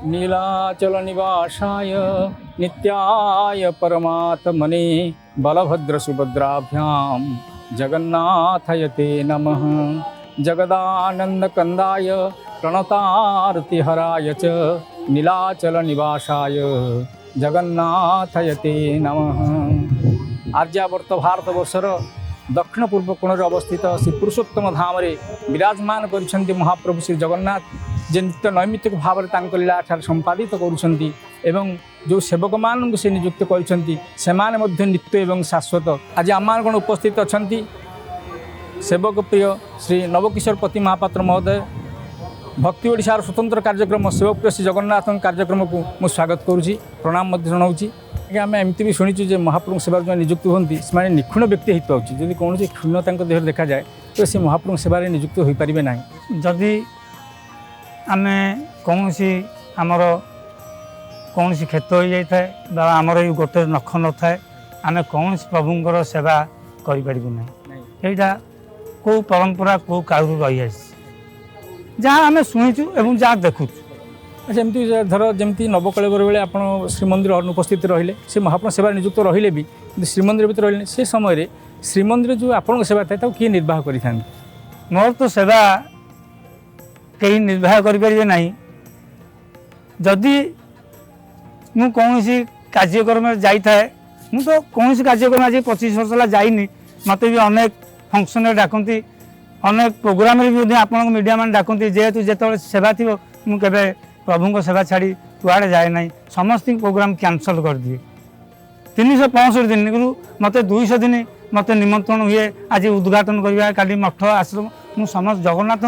नीलाचल निवासाय नित्याय परमात्मने बलभद्र सुभद्राभ्यां जगन्नाथाय ते नमः। जगदानंद कंदाय प्रणतार्तिहराय च नीलाचल निवासाय जगन्नाथाय ते नमः। आर्यावर्त भारतवर्षर दक्षिण पूर्व कोणरे अवस्थित श्री पुरुषोत्तम धाम विराजमान कर महाप्रभु श्री जगन्नाथ जे नित्य नैमित्तिक भाव में लीला संपादित करुँच एवं जो सेवक मान से नियुक्त कर नित्य एवं शाश्वत। आज आम कौन उपस्थित अच्छा सेवक प्रिय श्री नवकिशोर पति महापात्र महोदय भक्ति ओडिशार स्वतंत्र कार्यक्रम सेवक प्रिय श्री जगन्नाथ कार्यक्रम को मुझे स्वागत करुँची प्रणाम जनाऊँगी। आम एमती भी शुणुचु जे महाप्रभु सेवा जो नियुक्त होती से निखुण व्यक्ति हो जदि कौन क्षुण्णता देह देखा जाए तो सी महाप्रभु सेवा नियुक्त हो पारे ना। जदि आम कौन आमर कौन क्षत हो जाए आमर गोटे नख न थाए आम कौन प्रभुंर सेवा करूँ यहाँ कौ परंपरा कौ कालू रही जहाँ आम शुणुचु एवं जहाँ देखुचु। सेमती धर जमी नवकलेवर बेले आप श्रीमंदिर अनुपस्थित रहिले से महाप्रभु सेवा नियुक्त रहिले भी श्रीमंदिर भी रहिले से समय श्रीमंदिर जो आपण सेवा था किए निर्वाह करें मोर तो सेवा कहीं निर्वाह करें ना। जदि मु कौन कार्यक्रम जाए मु तो कौन कार्यक्रम आज 25 वर्ष है जाइनी मत भी अनेक फंक्शन डाकती अनेक प्रोग्राम भी आप मीडिया मैंने डाकती जेहेतु जो सेवा थी मुझे प्रभु को सेवा छाड़ी कुआड़े जाए ना समस्त प्रोग्राम कैंसल कर दिए 365 दिन कि मत 200 दिन मत निमंत्रण हुए आज उद्घाटन करवा काली मठ आश्रम मु समस्त जगन्नाथ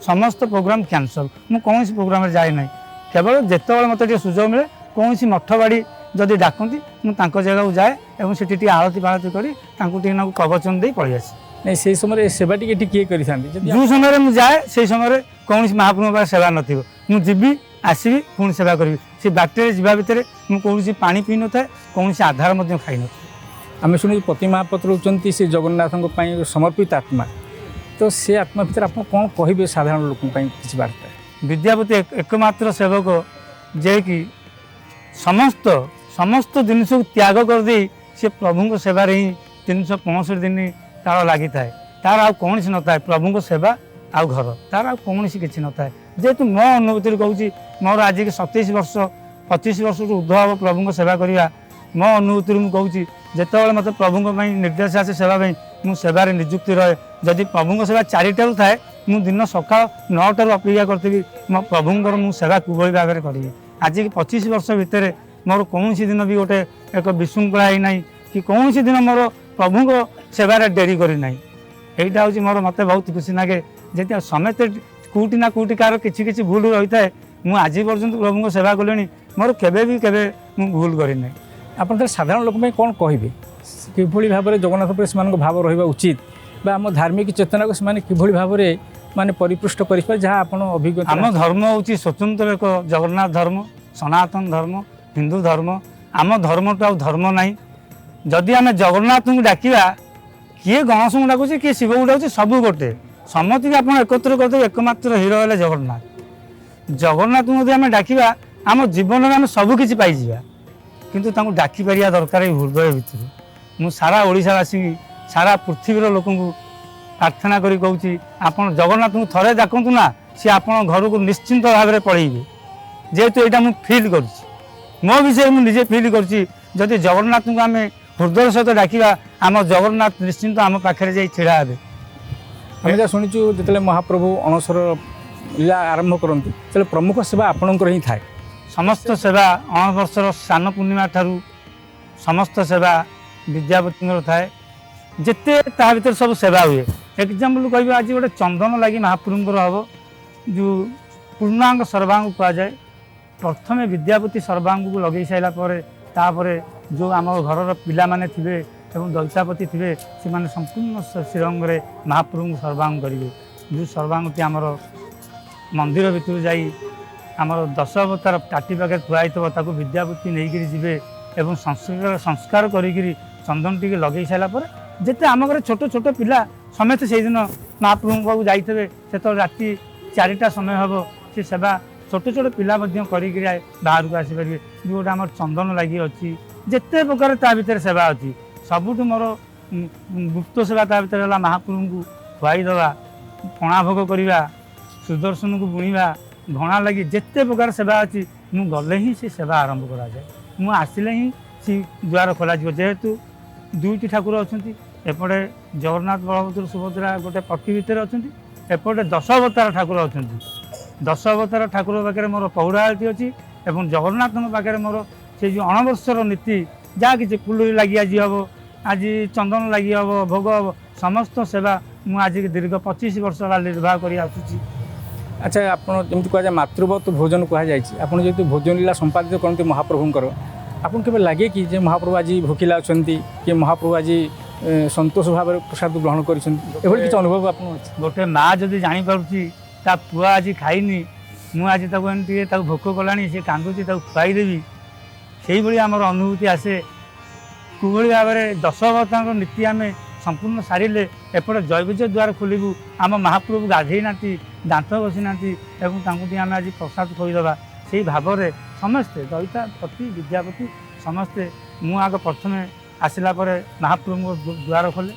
समस्त प्रोग्राम कैंसल मु कौन प्रोग्राम जाए ना केवल जिते मत सुजोग मिले कौन मठ बाड़ी जदि डाकती मुझे जगह को जाए और से आरती पारती कर कवचन दे पलि आसे नहीं से समय सेवा टी किए कर जो समय मुझे जाए से समय कौन महाप्रभु सेवा नथी मुझी आसबि पुणी सेवा करी से बाटे जा भितर मुझे पा पी न था कौन आधार खाई न। आम शुणी पति महापात्र होती से जगन्नाथ समर्पित आत्मा तो से आत्मा भितर आप कौन कहे साधारण लोक किसी बार्ता। विद्यापति एकमात्र सेवक जे कि समस्त समस्त जिनस त्याग कर दे सी प्रभु को सेवार ही 365 दिन तार लगी था तार आ कौन न था प्रभु को सेवा आउ घर तार आ कौन किसी न था जेहेतु मो अनुभूति कहूँ मोर आज की 27 वर्ष 25 वर्ष ऊर्ध्व प्रभु को सेवा करवा मो अनुभूति मुझे कहूँ जिते मत प्रभु निर्देश आसे सेवा मुझे सेवार निजुक्ति रहे जदि प्रभु को सेवा 4टार थाए मुझ दिन सका 9टार अपेक्षा करी मो प्रभुंर मुझे सेवा किभली भाव में करी आज की 25 वर्ष भितर मोर कौन दिन भी गोटे एक विशृंखला ही ना कि कौन दिन मोर प्रभु को सेवार डेरी करना यहाँ हूँ मोर मत बहुत खुशी लगे जी समस्त कौटी ना कौटी कार कि भूल रही है मुझे आज पर्यटन प्रभु को सेवा कले मोर केवे भूल करना। आप साधारण लोक कौन कहे किभली भाव में जगन्नाथ पर से भाव रहा उचित आम धार्मिक चेतना को से किभली भाव में माने परिपृष्ट कर जहाँ आप अभिज्ञता आम धर्म हूँ स्वतंत्र एक जगन्नाथ धर्म सनातन धर्म हिंदू धर्म आम धर्म तो धर्म ना जदि आम जगन्नाथ को डाकिया किए गणेश को डाकुचे किए शिव को डाकुचे सब गोटे समति आप एकत्र करदे एकमात्र हिरो है जगन्नाथ जगन्नाथ को आम डाकिया आम जीवन में आम सबकि पाइबा किंतु तांको डाकी पारिया दरकार हृदय भितर मु सारा ओडिशावासी सारा पृथ्वीर लोक प्रार्थना करी कहूँ आप जगन्नाथ को थरे डाकतु ना सी आप घर को निश्चिंत भाव में पलैबे जेहेतु यहाँ मुझे फिल कर मो विषय मुझे फिल कर जगन्नाथ को आम हृदय सहित डाकिया आम जगन्नाथ निश्चिंत आम पाखे जा छिड़ा हे। आम जहाँ शुणुचु जो महाप्रभु अणसर लीला आरंभ करती तो प्रमुख सेवा आपणकर ही थाए समस्त सेवा अणवर्षर स्नान पूर्णिमा ठारू समस्त सेवा विद्यापति थाए जिते ता भर सब सेवा हुए एक्जाम्पल कह आज गोटे चंदन लगी महाप्रभुंर हम जो पूर्णांग सर्वांग कहुए प्रथम विद्यापति सर्वांग को लगे सारापर जो आम घर पिला माने थे दैतापति थे से संपूर्ण श्रीरंग में महाप्रभु को सर्वांग करेंगे जो सर्वांगटी आमर मंदिर भितर जाई आमर 10 अवतार टाटी पाखे थुआई थो विद्यापति नहीं जी एवं संस्कार करी चंदन टी लगे सारापर जिते आम घर छोट छोट पिला समेत से दिन महाप्रभु पाक जाइए से राति 4टा समय हम से सेवा छोट छोट पिला बाहर को आसीपारे जो गोटे आम चंदन लगी अच्छी जिते प्रकार ता भर सेवा अच्छी सबुठ मोर गुप्त सेवा ता भर है महाप्रभु को खुआईदवा पणा भोग करवा सुदर्शन को बुणवा घणा लगी जिते प्रकार सेवा अच्छी मु गले ही से सेवा आरंभ करा जाए मु आसिले ही सी द्वार खोल जेहेतु दुईटी ठाकुर अच्छा एपटे जगन्नाथ बलभद्र सुभद्रा गोटे पट्टी भितर अच्छा एपटे 10 अवतार ठाकुर अच्छा 10 अवतार ठाकुर पाखे मोर पौड़ा आरती अच्छी और जगन्नाथ पाखे मोर से जो अणवर्षर नीति जहाँ कि फुलुरी लगी आज हम आज चंदन लगी हम भोग हम समस्त सेवा मुझे दीर्घ 25 वर्ष निर्वाह कर आसुची। अच्छा आपड़ जमी कह मातृवत भोजन कहुई आपड़ जेहतु भोजन लीला संपादित करते महाप्रभुंर आपन के लगे कि जे महाप्रभु आज भोकिला अच्छा कि महाप्रभु आज संतोष भाव प्रसाद ग्रहण कर अनुभव आप गोटे माँ जदि जापारुची ता पुआ आज खाईनी मुझे भोक कला सी कांदुची खुआईदेवी से भाई आम अनुभूति आसे किभली भाव में 10 अवतार नीति आम संपूर्ण सारे एपटे जैविज द्वार खोलू आम महाप्रभु गाधे ना दांत बसी ना आम आज प्रसाद खोईदे से भाव में समस्ते दयिता पति विद्यापति समस्ते मुझ प्रथम आसला महाप्रभु द्वार खोले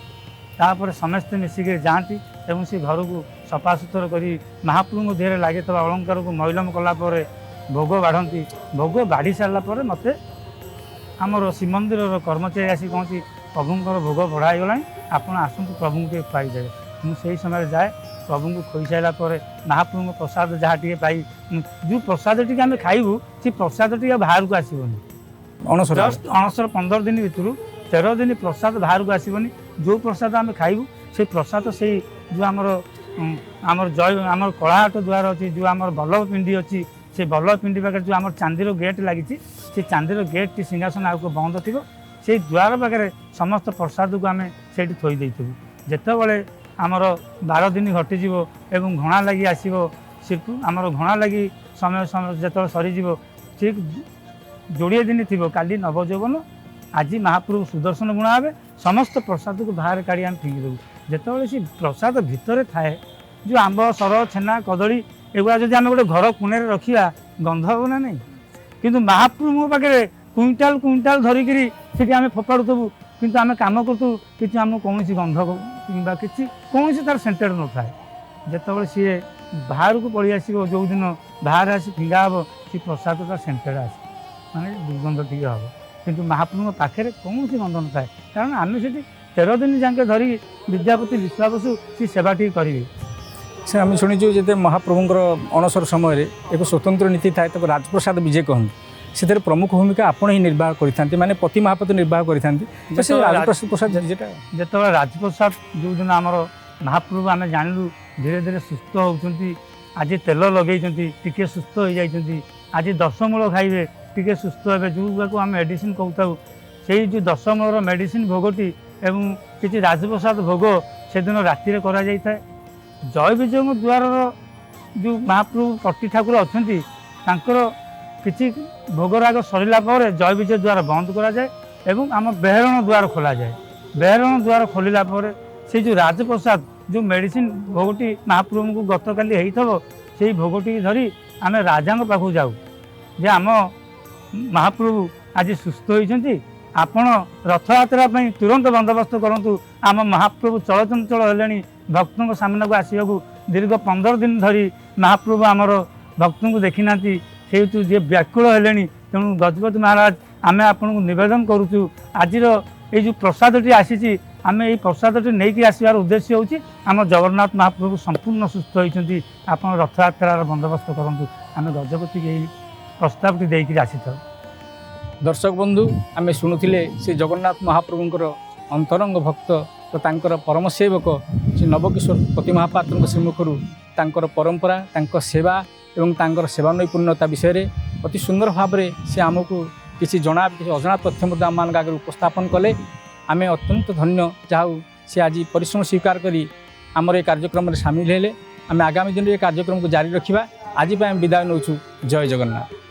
तापर समस्ते मिसिक जाती एवं से घर को सफा सुतर कर महाप्रभु देह लगे अलंकार को मैलम कलापर भोग बाढ़ती भोग बाढ़ी सारापर मत आमर श्रीमंदिर कर्मचारी आसी कौन प्रभुंर भोग बढ़ाई गला आपड़ आसतु प्रभु के पाईदेवे मुझे समय जाए प्रभु को खोई सारापर महाप्रभु प्रसाद जहाँ टे पाई जो प्रसाद टी आम खाइबू से प्रसाद टी बाहर को आसबनी जस्ट 15 दिन भितर 13 दिन प्रसाद बाहर को आसबनी जो प्रसाद आम खाइबू से प्रसाद से जो आमर जय आमर कलाहाट द्वार अच्छी जो आमर बल्लभ पिंडी अच्छी से बल्लभ पिंडी पाखे जो आम चांदीर गेट लगी से चांदीर गेट टी सिंहासन आग बंद थी से द्वार पाखे समस्त प्रसाद को आम से थोदे जितेबाला आमर 12 दिन घटीज एवं घणा लगी आसो आमर घणा लगी समय समय जो सरीज ठीक 20 दिन थी काली नवजौवन आज महाप्रभु सुदर्शन गुणा हे समस्त प्रसाद को बाहर काढ़ी आम फिंगी देव जितेबाला सी प्रसाद भितर थाए जो आंब सर छेना कदली एगुड़ा जब आम गोटे घर कोणे रखा गंध हे ना नहीं किंतु महाप्रभु पाखे क्विंटाल क्विंटाल धरिकी आम फोपाड़ुबू किंतु आम कम करूँ कि आम कौन गंध कि कौन तार सेंटेड न थाए जितेबाला सी बाहर को पलि आस जो दिन बाहर आसी फिंगा हे सी प्रसाद तार सेंटेड आस माने दुर्गंध टी हम किंतु महाप्रभु पाखे कौन गंध न थाए कारण आम से 13 दिन जाके धरी विद्यापति विश्वाबसु सी सेवा टी करेंगे से आम शुणीचु जो महाप्रभुंर अणसर समय एक स्वतंत्र नीति थाए तो राजप्रसाद विजय कहते से प्रमुख भूमिका आपण ही निर्वाह करते माने पति महापति निर्वाह करते राजप्रसाद जो राजप्रसाद जो दिन आमर महाप्रभु आम जानलु धीरे धीरे सुस्थ होती आज तेल लगे टी सुस्थ हो जाती आज 10 मूल खाइबे टी सुस्थ हे जो आम मेडिसिन कहूँ से जो 10 मूलर मेडिसिन भोगटी एवं किसी राजप्रसाद भोग से दिन राति करा जाए जय विजय द्वार जो महाप्रभु पट्टी ठाकुर अच्छा किसी भोगराग सरला जय विजय द्वार बंद करा जाए एवं आम बेहरण द्वार खोल जाए बेहरण द्वार खोलला से जो राजप्रसाद जो मेडिसिन भोगटी महाप्रभु को गत काली से भोगटी धरी आम राजा पाखु जाऊ जे आम महाप्रभु आज सुस्थ होती आपण रथ यात्रा तुरंत बंदोबस्त करूँ आम महाप्रभु चलचंचल हेले भक्तों सामना को आसवा दीर्घ 15 दिन धरी महाप्रभु आमर भक्तों को देखी ना से जे व्याकुल हेले तेणु गजपति महाराज आम आपन को निवेदन करुचु आज ये जो प्रसादटी आसी आम ये प्रसादटी नहीं आसबार उद्देश्य होची आम जगन्नाथ महाप्रभु संपूर्ण सुस्थ होती आप रथ यात्रार बंदोबस्त करूँ आम गजपति के प्रस्तावटी देकर आसी था। दर्शक बंधु आम शुणुले से जगन्नाथ महाप्रभुंर अंतरंग भक्त तो तांकर परम सेवक श्री नवकिशोर पति महापात्र श्रीमुखर तांकर परंपरा तांकर सेवा एवं तांकर सेवा नैपुण्यता विषय अति सुंदर भाव में से आमको किसी जना किसी अजना तथ्य आम आगे उपस्थापन कले आम अत्यंत धन्य जहाँ से आज परिश्रम स्वीकार करी आमर ये कार्यक्रम में सामिल हेले आम आगामी दिन ये कार्यक्रम को जारी रखा आज विदाय नौचु जय जगन्नाथ।